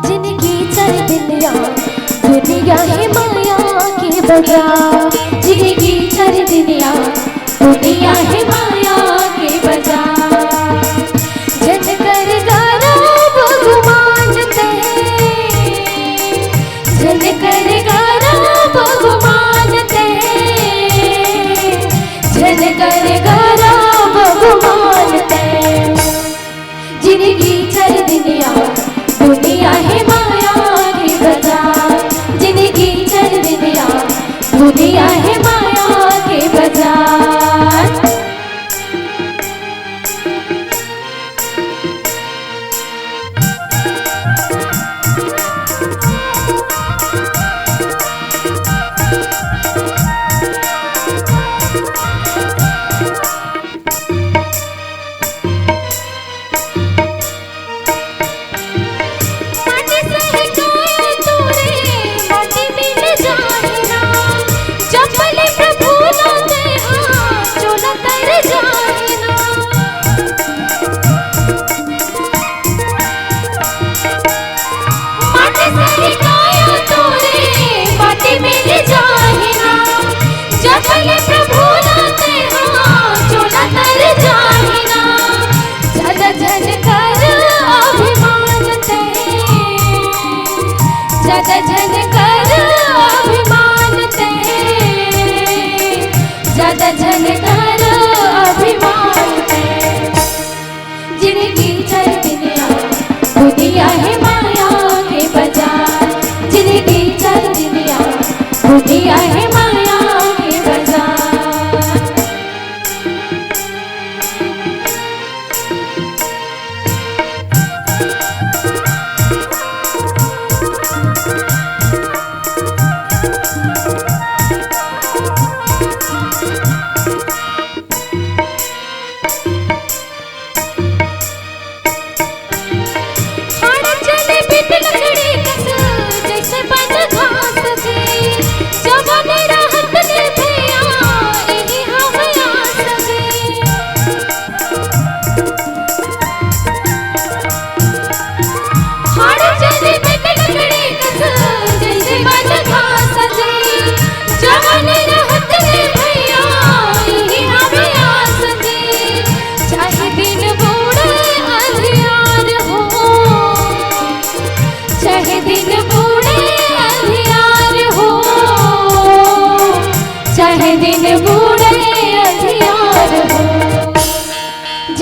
जिंदगी चल दुनिया दुनिया है माया के बाजार। जिंदगी चल दुनिया दुनिया है माया के बाजार। जन कर गारा भगवानते, जन कर गारा भगवानते, जन कर गारा भगवानते। जिंदगी चल दुनिया दुनिया है माया के बाजार। जिंदगी चल दुनिया दुनिया है माया के बाजार। जग जन कर अभिमान ते, जग जन कर अभिमान ते। जिंदगी चल दुनिया दुनिया है माया के बाजार। जिंदगी चल दुनिया दुनिया है माया के बाजार।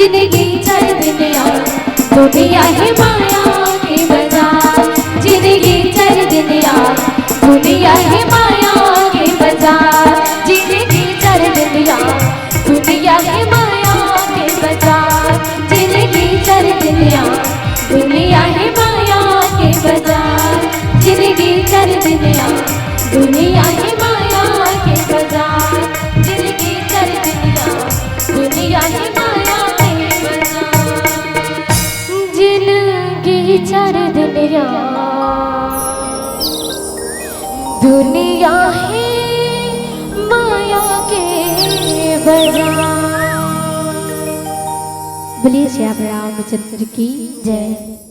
जिंदगी चल दुनिया दुनिया है माया के बाजार। जिंदगी चल दुनिया दुनिया है माया के बाजार। जिंदगी चल दुनिया दुनिया है माया के बाजार। जिंदगी चल दुनिया दुनिया है माया के बाजार। जिंदगी चल दुनिया दुनिया है माया के बाजार। जिंदगी चल दुनिया दुनिया है माया के बाजार। जिंदगी चल दुनिया दुनिया है माया के बाजार। बोलिए श्याम रामचंद्र की जय।